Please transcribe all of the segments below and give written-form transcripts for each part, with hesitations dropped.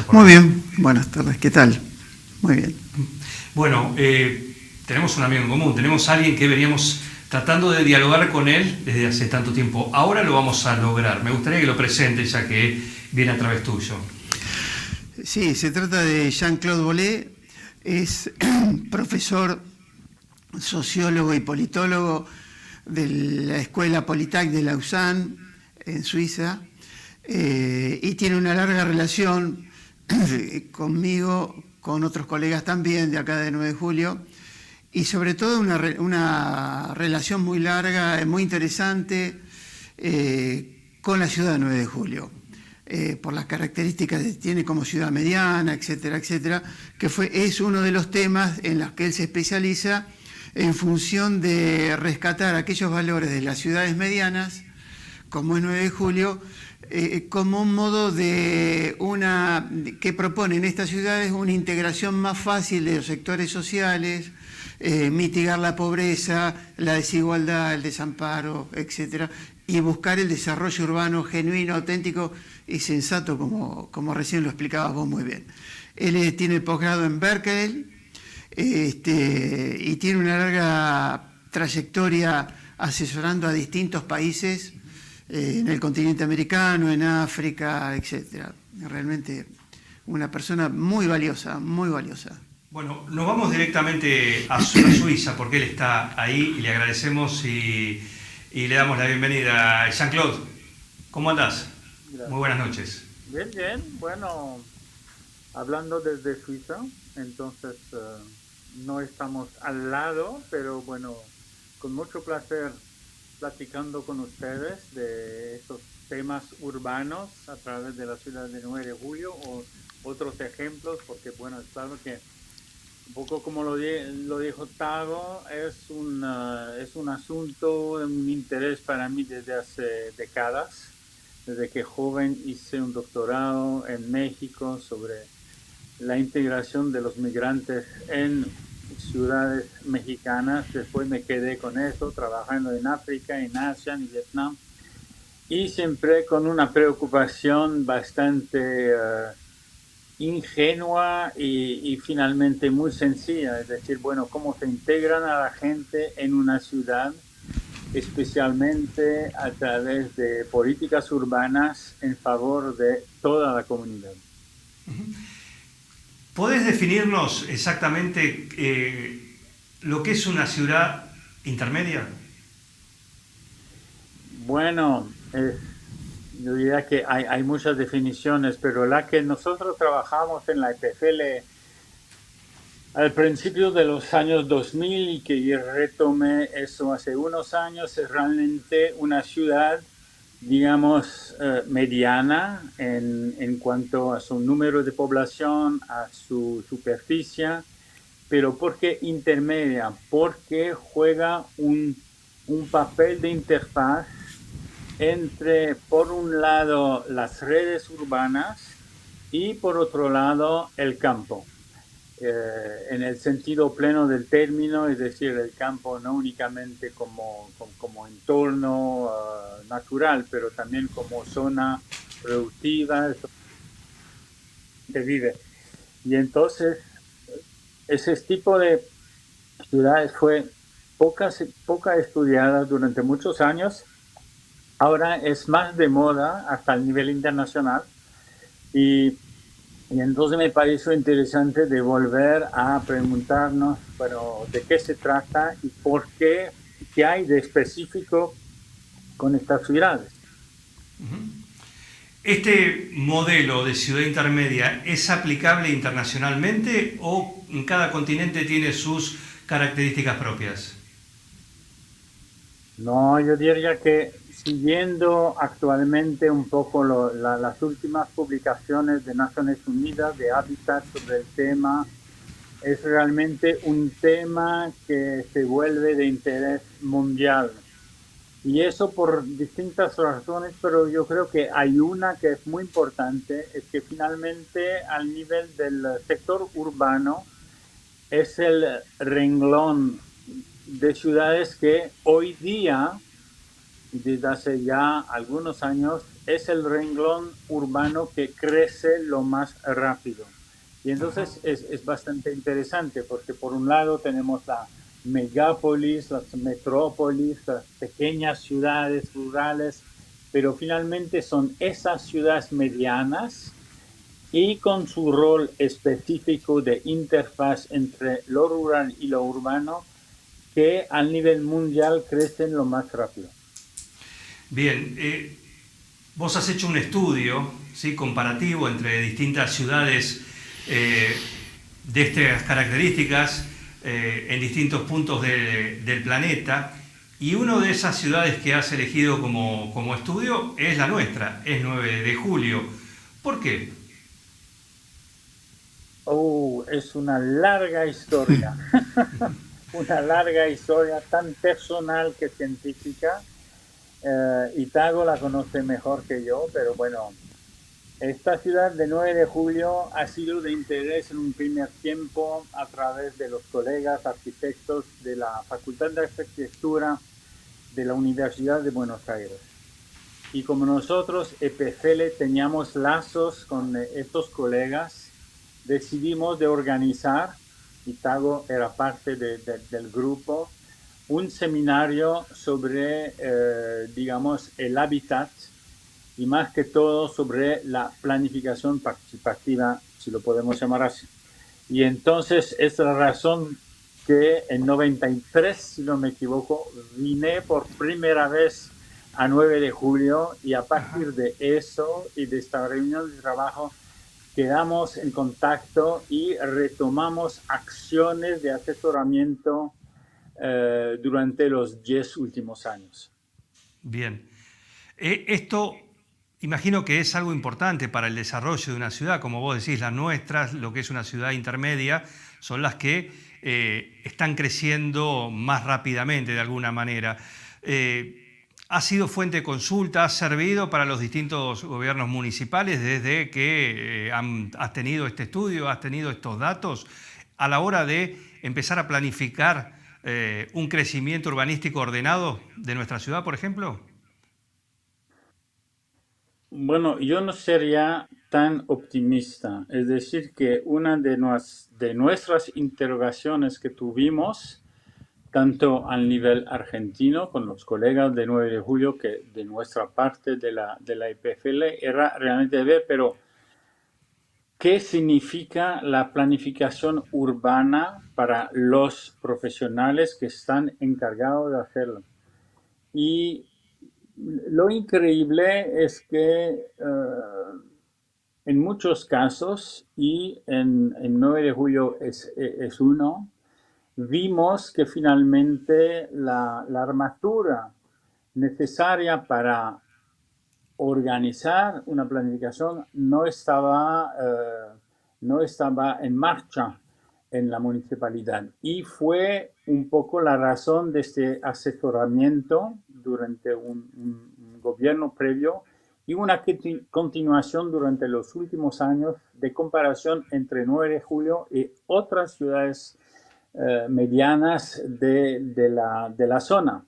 gracias por Muy venir. bien, buenas tardes, ¿qué tal? Muy bien. Bueno, tenemos un amigo en común, tenemos a alguien que veníamos tratando de dialogar con él desde hace tanto tiempo. Ahora lo vamos a lograr. Me gustaría que lo presente, ya que viene a través tuyo. Sí, se trata de Jean-Claude Bollet, es profesor, sociólogo y politólogo de la Escuela Polytech de Lausanne, en Suiza, y tiene una larga relación conmigo, con otros colegas también de acá de 9 de julio, y sobre todo una relación muy larga, muy interesante, con la ciudad de 9 de julio. Por las características que tiene como ciudad mediana, etcétera, etcétera, que es uno de los temas en los que él se especializa en función de rescatar aquellos valores de las ciudades medianas, como es 9 de julio, como un modo que propone en estas ciudades una integración más fácil de los sectores sociales, mitigar la pobreza, la desigualdad, el desamparo, etcétera, y buscar el desarrollo urbano genuino, auténtico y sensato, como recién lo explicabas vos muy bien. Él tiene el posgrado en Berkeley, y tiene una larga trayectoria asesorando a distintos países en el continente americano, en África, etcétera. Realmente una persona muy valiosa, muy valiosa. Bueno, nos vamos directamente a Suiza, porque él está ahí y le agradecemos y le damos la bienvenida. Jean-Claude, ¿cómo andás? Gracias. Muy buenas noches. Bien, bien. Bueno, hablando desde Suiza, entonces no estamos al lado, pero bueno, con mucho placer platicando con ustedes de estos temas urbanos a través de la ciudad de 9 de julio o otros ejemplos, porque bueno, es claro que un poco como lo dijo Tago, es un asunto de un interés para mí desde hace décadas. Desde que joven hice un doctorado en México sobre la integración de los migrantes en ciudades mexicanas. Después me quedé con eso, trabajando en África, en Asia, en Vietnam, y siempre con una preocupación bastante ingenua y finalmente muy sencilla, es decir, bueno, cómo se integran a la gente en una ciudad, especialmente a través de políticas urbanas en favor de toda la comunidad. ¿Podés definirnos exactamente lo que es una ciudad intermedia? Bueno, yo diría que hay muchas definiciones, pero la que nosotros trabajamos en la EPFL al principio de los años 2000 y que yo retomé eso hace unos años, es realmente una ciudad, digamos, mediana en cuanto a su número de población, a su superficie, pero ¿por qué intermedia? Porque juega un papel de interfaz entre, por un lado, las redes urbanas y, por otro lado, el campo. En el sentido pleno del término, es decir, el campo no únicamente como entorno natural, pero también como zona productiva, se vive. Y entonces, ese tipo de ciudades fue poca estudiada durante muchos años. Ahora es más de moda hasta el nivel internacional y entonces me pareció interesante de volver a preguntarnos, bueno, de qué se trata y por qué hay de específico con estas ciudades. ¿Este modelo de ciudad intermedia es aplicable internacionalmente o en cada continente tiene sus características propias? No, yo diría que siguiendo actualmente un poco las últimas publicaciones de Naciones Unidas de Hábitat sobre el tema, es realmente un tema que se vuelve de interés mundial. Y eso por distintas razones, pero yo creo que hay una que es muy importante, es que finalmente al nivel del sector urbano es el renglón de ciudades que hoy día y desde hace ya algunos años es el renglón urbano que crece lo más rápido. Y Ajá. entonces es bastante interesante porque por un lado tenemos la megápolis, las metrópolis, las pequeñas ciudades rurales, pero finalmente son esas ciudades medianas y con su rol específico de interfaz entre lo rural y lo urbano que al nivel mundial crecen lo más rápido. Bien, vos has hecho un estudio, ¿sí?, comparativo entre distintas ciudades de estas características en distintos puntos del planeta, y una de esas ciudades que has elegido como estudio es la nuestra, es 9 de julio. ¿Por qué? Oh, es una larga historia, una larga historia tan personal que científica. Itago la conoce mejor que yo, pero bueno, esta ciudad de 9 de julio ha sido de interés en un primer tiempo a través de los colegas arquitectos de la Facultad de Arquitectura de la Universidad de Buenos Aires. Y como nosotros, EPFL, teníamos lazos con estos colegas, decidimos de organizar, Itago era parte del grupo, un seminario sobre, digamos, el hábitat y más que todo sobre la planificación participativa, si lo podemos llamar así. Y entonces es la razón que en 93, si no me equivoco, vine por primera vez a 9 de julio y a Ajá. partir de eso y de esta reunión de trabajo quedamos en contacto y retomamos acciones de asesoramiento durante los 10 últimos años. Bien. Esto imagino que es algo importante para el desarrollo de una ciudad. Como vos decís, las nuestras, lo que es una ciudad intermedia, son las que están creciendo más rápidamente de alguna manera. ¿Ha sido fuente de consulta? ¿Ha servido para los distintos gobiernos municipales desde que has tenido este estudio, has tenido estos datos, a la hora de empezar a planificar un crecimiento urbanístico ordenado de nuestra ciudad, por ejemplo? Bueno, yo no sería tan optimista. Es decir, que una de nuestras interrogaciones que tuvimos, tanto al nivel argentino, con los colegas de 9 de julio, que de nuestra parte de la EPFL, era realmente ver, pero ¿qué significa la planificación urbana para los profesionales que están encargados de hacerlo? Y lo increíble es que en muchos casos, y en 9 de julio es uno, vimos que finalmente la armatura necesaria para organizar una planificación no estaba en marcha en la municipalidad. Y fue un poco la razón de este asesoramiento durante un gobierno previo y una continuación durante los últimos años de comparación entre 9 de julio y otras ciudades medianas de la zona.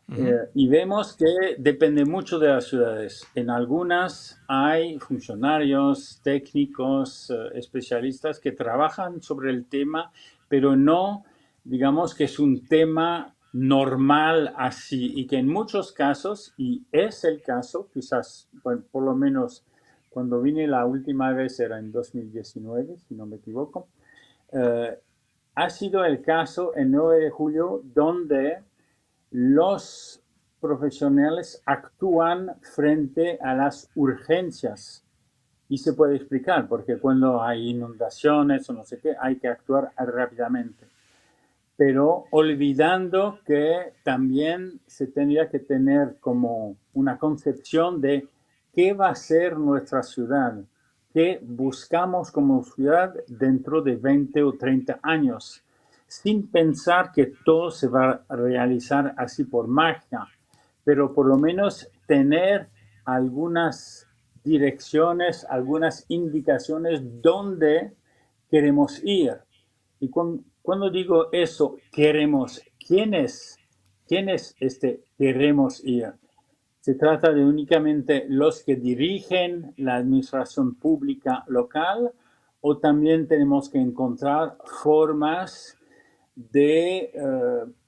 Ujú. Y vemos que depende mucho de las ciudades. En algunas hay funcionarios, técnicos, especialistas que trabajan sobre el tema, pero no, digamos que es un tema normal así y que en muchos casos, y es el caso, quizás, bueno, por lo menos cuando vine la última vez era en 2019, si no me equivoco, eh, ha sido el caso en 9 de julio donde los profesionales actúan frente a las urgencias. Y se puede explicar, porque cuando hay inundaciones o no sé qué, hay que actuar rápidamente. Pero olvidando que también se tendría que tener como una concepción de qué va a ser nuestra ciudad, qué buscamos como ciudad dentro de 20 o 30 años, sin pensar que todo se va a realizar así por magia, pero por lo menos tener algunas direcciones, algunas indicaciones donde queremos ir. Y cuando digo eso, queremos, ¿quiénes queremos ir? Se trata de únicamente los que dirigen la administración pública local o también tenemos que encontrar formas de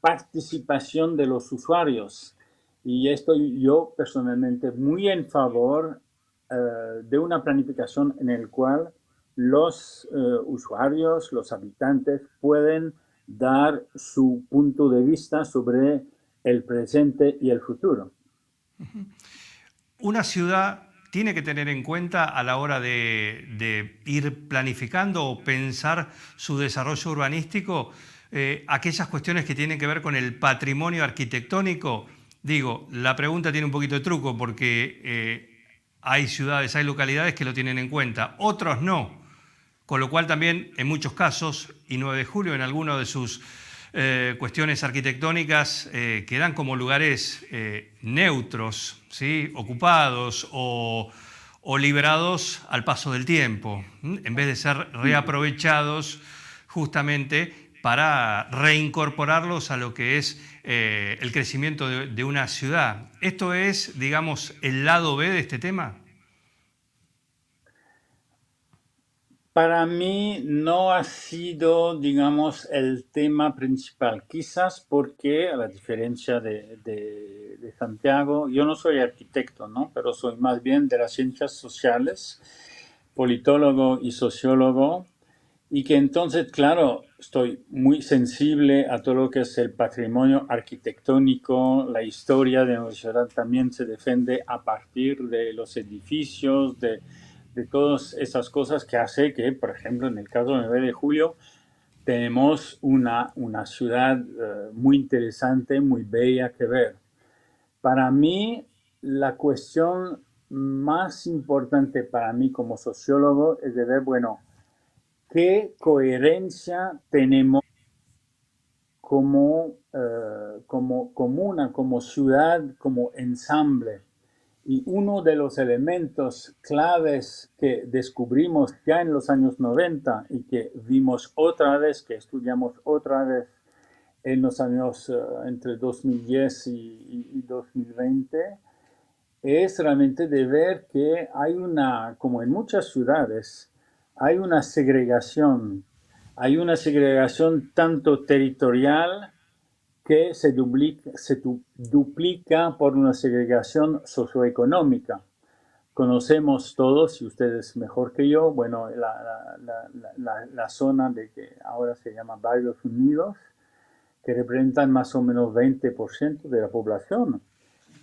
participación de los usuarios. Y estoy yo personalmente muy en favor de una planificación en el cual los usuarios, los habitantes pueden dar su punto de vista sobre el presente y el futuro. Una ciudad tiene que tener en cuenta a la hora de ir planificando o pensar su desarrollo urbanístico aquellas cuestiones que tienen que ver con el patrimonio arquitectónico. Digo, la pregunta tiene un poquito de truco porque hay ciudades, hay localidades que lo tienen en cuenta, otros no. Con lo cual también en muchos casos, y 9 de julio en alguno de sus cuestiones arquitectónicas quedan como lugares neutros, ¿sí? Ocupados o liberados al paso del tiempo, en vez de ser reaprovechados justamente para reincorporarlos a lo que es el crecimiento de una ciudad. ¿Esto es, digamos, el lado B de este tema? Para mí no ha sido, digamos, el tema principal, quizás porque, a la diferencia de Santiago, yo no soy arquitecto, ¿no? Pero soy más bien de las ciencias sociales, politólogo y sociólogo, y que entonces, claro, estoy muy sensible a todo lo que es el patrimonio arquitectónico, la historia de nuestra ciudad también se defiende a partir de los edificios, de todas esas cosas que hace que, por ejemplo, en el caso del 9 de julio, tenemos una ciudad muy interesante, muy bella que ver. Para mí, la cuestión más importante para mí como sociólogo es de ver, bueno, qué coherencia tenemos como comuna, como ciudad, como ensamble. Y uno de los elementos claves que descubrimos ya en los años 90 y que vimos otra vez, que estudiamos otra vez en los años entre 2010 y 2020, es realmente de ver que hay una, como en muchas ciudades, hay una segregación tanto territorial que se duplica por una segregación socioeconómica. Conocemos todos, y ustedes mejor que yo, bueno, la zona de que ahora se llama Barrios Unidos, que representan más o menos 20% de la población.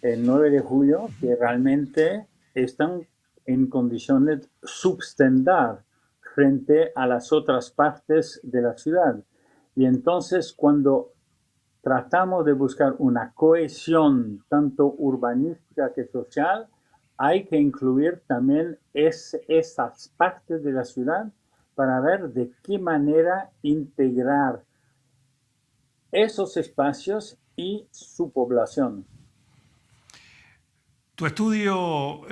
El 9 de julio, que realmente están en condiciones de subsistir frente a las otras partes de la ciudad. Y entonces, cuando tratamos de buscar una cohesión tanto urbanística que social, hay que incluir también esas partes de la ciudad para ver de qué manera integrar esos espacios y su población. Tu estudio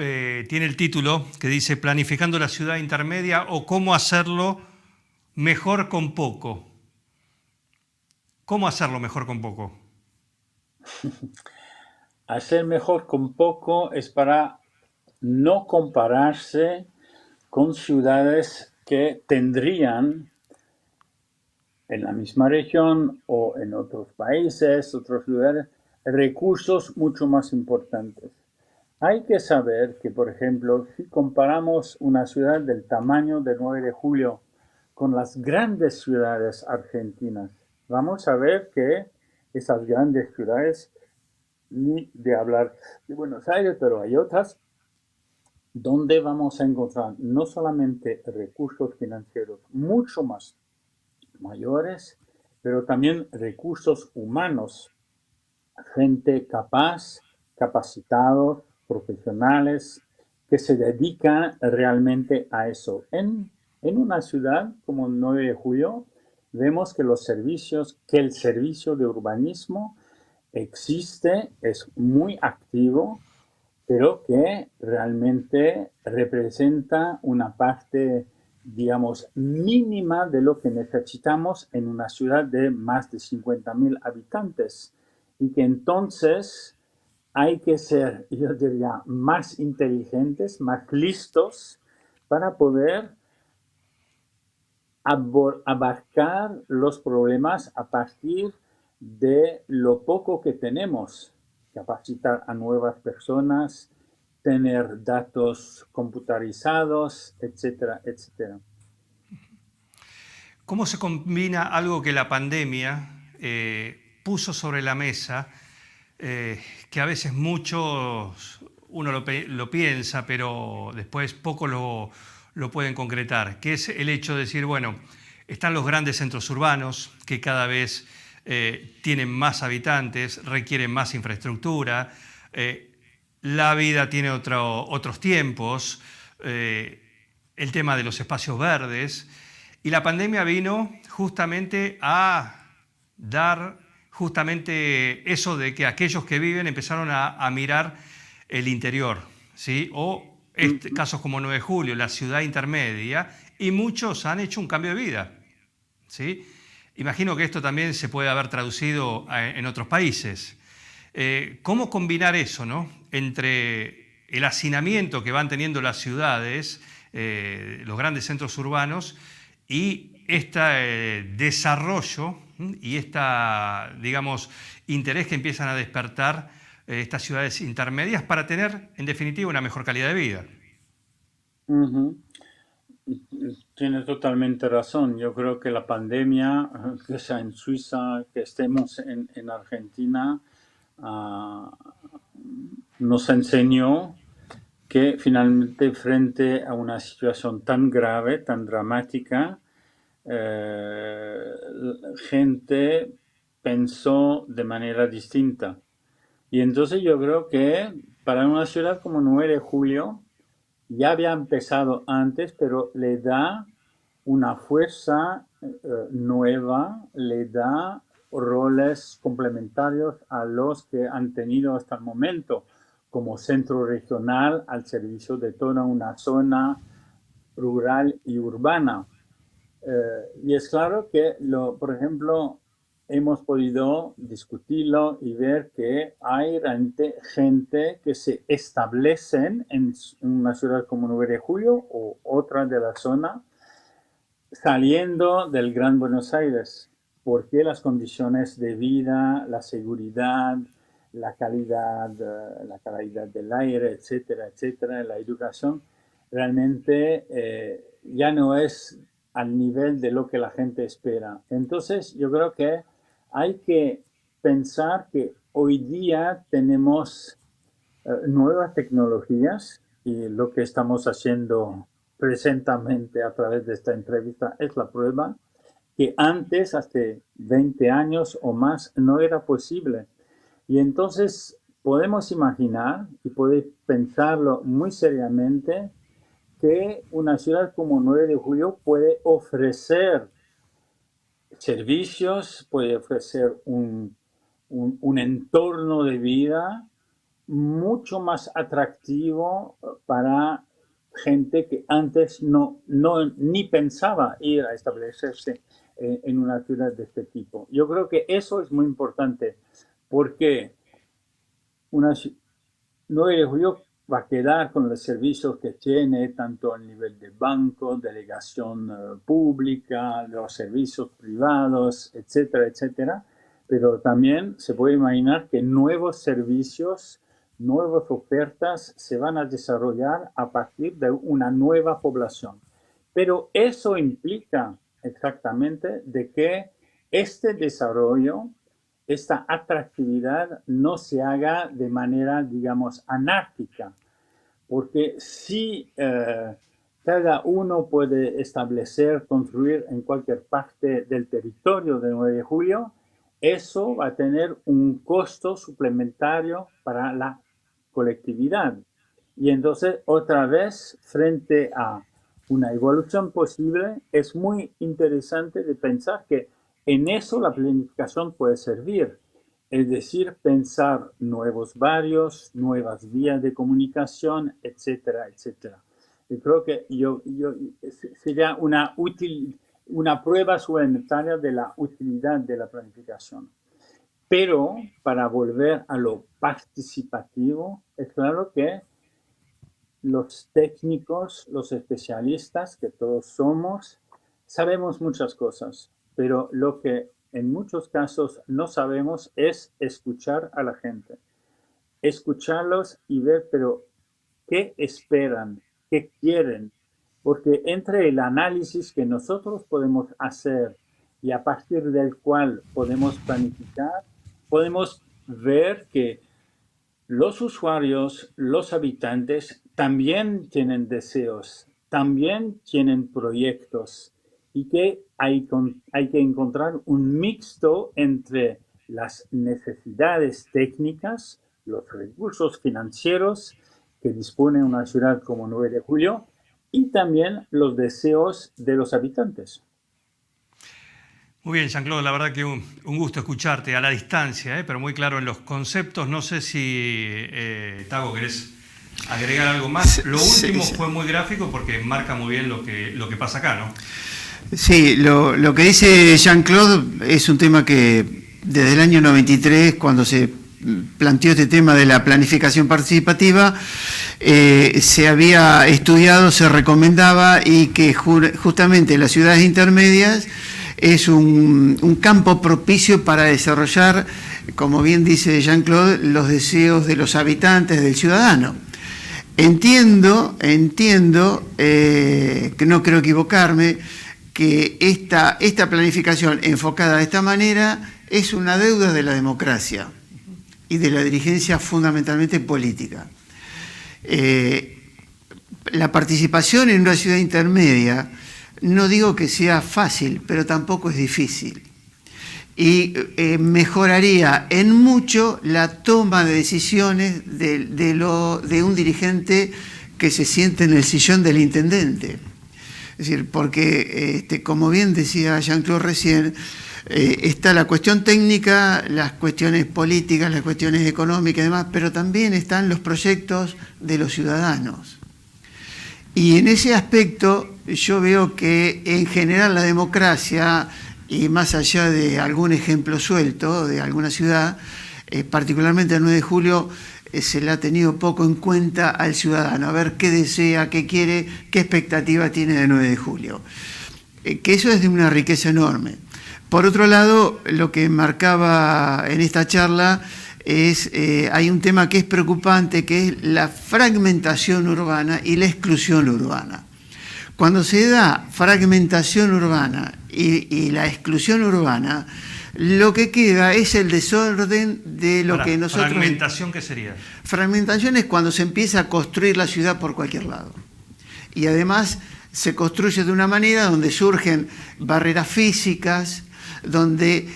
tiene el título que dice Planificando la ciudad intermedia o cómo hacerlo mejor con poco. ¿Cómo hacerlo mejor con poco? Hacer mejor con poco es para no compararse con ciudades que tendrían en la misma región o en otros países, otros lugares, recursos mucho más importantes. Hay que saber que, por ejemplo, si comparamos una ciudad del tamaño del 9 de julio con las grandes ciudades argentinas, vamos a ver que esas grandes ciudades, ni de hablar de Buenos Aires, pero hay otras donde vamos a encontrar no solamente recursos financieros mucho más mayores, pero también recursos humanos, gente capaz, capacitados, profesionales, que se dedican realmente a eso. En una ciudad como el 9 de julio, vemos que el servicio de urbanismo existe, es muy activo, pero que realmente representa una parte, digamos, mínima de lo que necesitamos en una ciudad de más de 50.000 habitantes. Y que entonces hay que ser, yo diría, más inteligentes, más listos para poder abarcar los problemas a partir de lo poco que tenemos, capacitar a nuevas personas, tener datos computarizados, etcétera, etcétera. ¿Cómo se combina algo que la pandemia puso sobre la mesa, que a veces muchos uno lo piensa, pero después poco lo pueden concretar, que es el hecho de decir, bueno, están los grandes centros urbanos que cada vez tienen más habitantes, requieren más infraestructura, la vida tiene otros tiempos, el tema de los espacios verdes, y la pandemia vino justamente a dar justamente eso de que aquellos que viven empezaron a mirar el interior, ¿sí? O casos como 9 de julio, la ciudad intermedia, y muchos han hecho un cambio de vida, ¿sí? Imagino que esto también se puede haber traducido en otros países. ¿Cómo combinar eso, ¿no? Entre el hacinamiento que van teniendo las ciudades, los grandes centros urbanos, y este desarrollo y digamos, interés que empiezan a despertar estas ciudades intermedias para tener, en definitiva, una mejor calidad de vida? Uh-huh. Tienes totalmente razón. Yo creo que la pandemia, que sea en Suiza, que estemos en Argentina, nos enseñó que finalmente frente a una situación tan grave, tan dramática, gente pensó de manera distinta. Y entonces yo creo que para una ciudad como 9 de julio, ya había empezado antes, pero le da una fuerza nueva, le da roles complementarios a los que han tenido hasta el momento, como centro regional al servicio de toda una zona rural y urbana. Y es claro que, por ejemplo, hemos podido discutirlo y ver que hay realmente gente que se establecen en una ciudad como 9 de julio o otra de la zona, saliendo del Gran Buenos Aires, porque las condiciones de vida, la seguridad, la calidad del aire, etcétera, etcétera, la educación, realmente ya no es al nivel de lo que la gente espera. Entonces, yo creo que hay que pensar que hoy día tenemos nuevas tecnologías y lo que estamos haciendo presentemente a través de esta entrevista es la prueba que antes, hace 20 años o más, no era posible. Y entonces podemos imaginar y poder pensarlo muy seriamente que una ciudad como 9 de julio puede ofrecer servicios, puede ofrecer un entorno de vida mucho más atractivo para gente que antes ni pensaba ir a establecerse en una ciudad de este tipo. Yo creo que eso es muy importante porque 9 de julio va a quedar con los servicios que tiene, tanto a nivel de banco, delegación pública, los servicios privados, etcétera, etcétera. Pero también se puede imaginar que nuevos servicios, nuevas ofertas se van a desarrollar a partir de una nueva población. Pero eso implica exactamente de que este desarrollo, esta atractividad no se haga de manera, digamos, anárquica, porque si cada uno puede establecer, construir en cualquier parte del territorio de 9 de julio, eso va a tener un costo suplementario para la colectividad. Y entonces, otra vez, frente a una evolución posible, es muy interesante de pensar que en eso la planificación puede servir. Es decir, pensar nuevos barrios, nuevas vías de comunicación, etcétera, etcétera. Y creo que sería una prueba suplementaria de la utilidad de la planificación. Pero para volver a lo participativo, es claro que los técnicos, los especialistas, que todos somos, sabemos muchas cosas, pero lo que en muchos casos no sabemos es escuchar a la gente, escucharlos y ver, pero ¿qué esperan? ¿Qué quieren? Porque entre el análisis que nosotros podemos hacer y a partir del cual podemos planificar, podemos ver que los usuarios, los habitantes también tienen deseos, también tienen proyectos y que hay que encontrar un mixto entre las necesidades técnicas, los recursos financieros que dispone una ciudad como 9 de Julio y también los deseos de los habitantes. Muy bien, Jean-Claude, la verdad que un gusto escucharte a la distancia, pero muy claro en los conceptos. No sé si, Tago, querés agregar algo más. Lo último fue muy gráfico porque marca muy bien lo que pasa acá, ¿no? Sí, lo que dice Jean-Claude es un tema que desde el año 93, cuando se planteó este tema de la planificación participativa, se había estudiado, se recomendaba y que justamente las ciudades intermedias es un campo propicio para desarrollar, como bien dice Jean-Claude, los deseos de los habitantes, del ciudadano. Entiendo, que no creo equivocarme, que esta planificación enfocada de esta manera es una deuda de la democracia y de la dirigencia fundamentalmente política. La participación en una ciudad intermedia, no digo que sea fácil, pero tampoco es difícil. Y mejoraría en mucho la toma de decisiones de un dirigente que se siente en el sillón del intendente. Es decir, porque, como bien decía Jean-Claude recién, está la cuestión técnica, las cuestiones políticas, las cuestiones económicas y demás, pero también están los proyectos de los ciudadanos. Y en ese aspecto yo veo que en general la democracia, y más allá de algún ejemplo suelto de alguna ciudad, particularmente el 9 de julio, se le ha tenido poco en cuenta al ciudadano, a ver qué desea, qué quiere, qué expectativa tiene del 9 de julio. Que eso es de una riqueza enorme. Por otro lado, lo que marcaba en esta charla es, hay un tema que es preocupante, que es la fragmentación urbana y la exclusión urbana. Cuando se da fragmentación urbana y la exclusión urbana, lo que queda es el desorden de lo que nosotros... ¿Fragmentación qué sería? Fragmentación es cuando se empieza a construir la ciudad por cualquier lado. Y además se construye de una manera donde surgen barreras físicas, donde,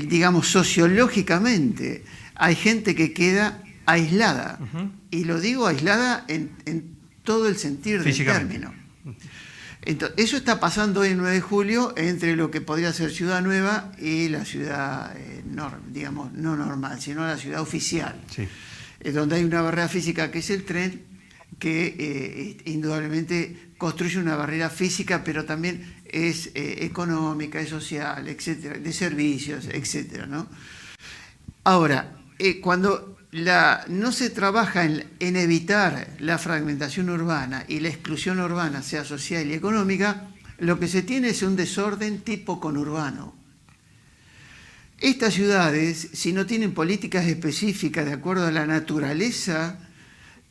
digamos, sociológicamente hay gente que queda aislada. Y lo digo aislada en todo el sentido del término. Entonces, eso está pasando hoy en 9 de julio entre lo que podría ser Ciudad Nueva y la ciudad, digamos, no normal, sino la ciudad oficial. Sí. Donde hay una barrera física que es el tren, que indudablemente construye una barrera física, pero también es económica, es social, etcétera, de servicios, etcétera, ¿no? Ahora, cuando no se trabaja en evitar la fragmentación urbana y la exclusión urbana, sea social y económica, lo que se tiene es un desorden tipo conurbano. Estas ciudades, si no tienen políticas específicas de acuerdo a la naturaleza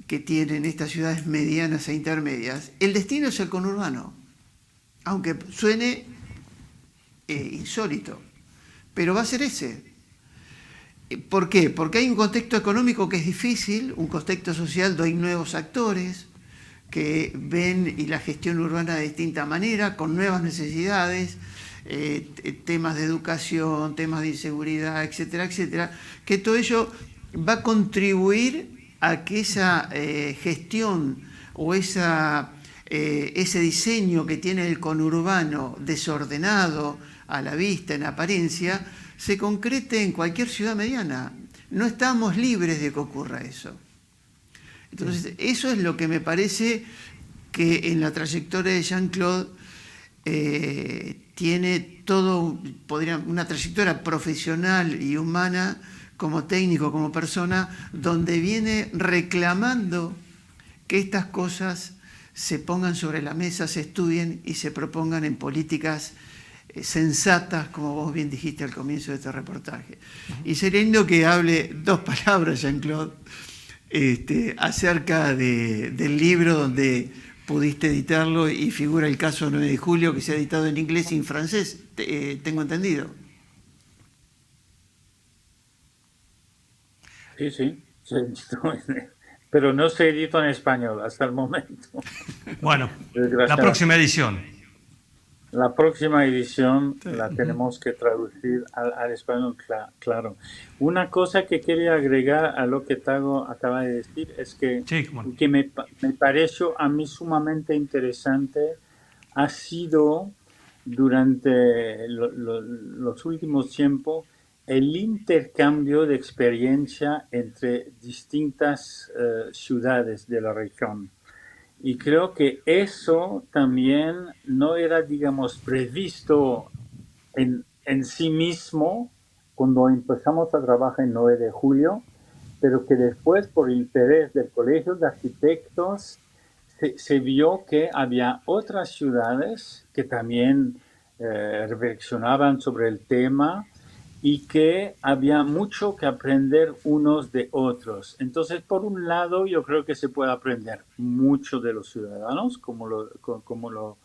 que tienen estas ciudades medianas e intermedias, el destino es el conurbano, aunque suene insólito, pero va a ser ese. ¿Por qué? Porque hay un contexto económico que es difícil, un contexto social donde hay nuevos actores que ven y la gestión urbana de distinta manera, con nuevas necesidades, temas de educación, temas de inseguridad, etcétera, etcétera, que todo ello va a contribuir a que esa gestión o ese diseño que tiene el conurbano desordenado a la vista, en apariencia, se concrete en cualquier ciudad mediana. No estamos libres de que ocurra eso. Entonces, eso es lo que me parece que en la trayectoria de Jean-Claude tiene todo, una trayectoria profesional y humana como técnico, como persona, donde viene reclamando que estas cosas se pongan sobre la mesa, se estudien y se propongan en políticas sensatas, como vos bien dijiste al comienzo de este reportaje. Y sería lindo que hable 2 palabras, Jean-Claude, acerca del libro donde pudiste editarlo y figura el caso 9 de julio, que se ha editado en inglés y en francés, tengo entendido. Sí, sí, pero no se editó en español hasta el momento. Bueno, la próxima edición. La próxima edición la tenemos que traducir al español, claro. Una cosa que quería agregar a lo que Tago acaba de decir es que, sí, bueno, que me pareció a mí sumamente interesante ha sido durante los últimos tiempos el intercambio de experiencia entre distintas ciudades de la región. Y creo que eso también no era, digamos, previsto en sí mismo cuando empezamos a trabajar en 9 de julio, pero que después, por interés del Colegio de Arquitectos, se vio que había otras ciudades que también reflexionaban sobre el tema y que había mucho que aprender unos de otros. Entonces, por un lado, yo creo que se puede aprender mucho de los ciudadanos, como lo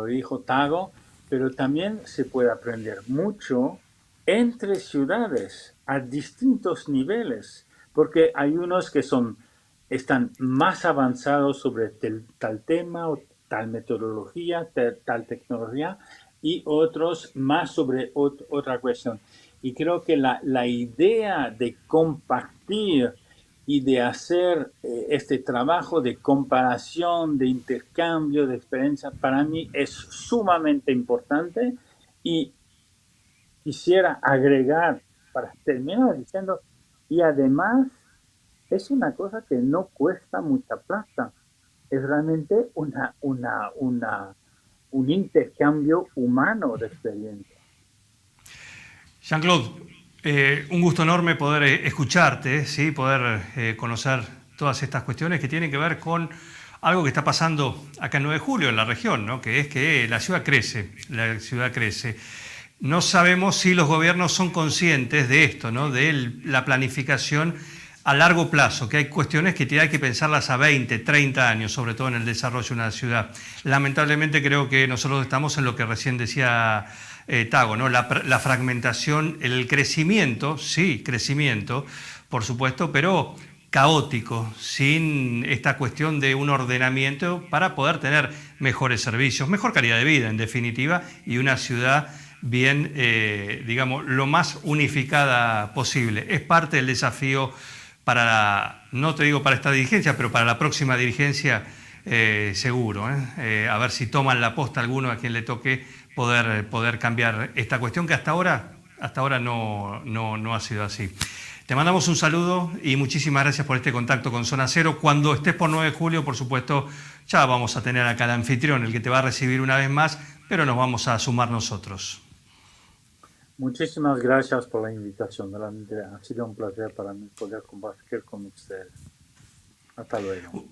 dijo Tago, pero también se puede aprender mucho entre ciudades a distintos niveles, porque hay unos que están más avanzados sobre tal tema o tal metodología, tal tecnología, y otros más sobre otra cuestión. Y creo que la idea de compartir y de hacer este trabajo de comparación, de intercambio, de experiencia, para mí es sumamente importante. Y quisiera agregar, para terminar diciendo, y además es una cosa que no cuesta mucha plata. Es realmente un intercambio humano de experiencia. Jean-Claude, un gusto enorme poder escucharte, ¿sí? Poder conocer todas estas cuestiones que tienen que ver con algo que está pasando acá en 9 de julio, en la región, ¿no? Que es que la ciudad crece, No sabemos si los gobiernos son conscientes de esto, ¿no? De la planificación a largo plazo, que hay cuestiones que hay que pensarlas a 20, 30 años, sobre todo en el desarrollo de una ciudad. Lamentablemente creo que nosotros estamos en lo que recién decía Tago, ¿no? La fragmentación, el crecimiento, sí, crecimiento, por supuesto, pero caótico, sin esta cuestión de un ordenamiento para poder tener mejores servicios, mejor calidad de vida, en definitiva, y una ciudad bien, digamos, lo más unificada posible. Es parte del desafío no te digo para esta dirigencia, pero para la próxima dirigencia seguro. A ver si toman la posta alguno a quien le toque poder cambiar esta cuestión que hasta ahora no ha sido así. Te mandamos un saludo y muchísimas gracias por este contacto con Zona Cero. Cuando estés por 9 de julio, por supuesto, ya vamos a tener acá al anfitrión, el que te va a recibir una vez más, pero nos vamos a sumar nosotros. Muchísimas gracias por la invitación. Realmente ha sido un placer para mí poder compartir con ustedes. Hasta luego.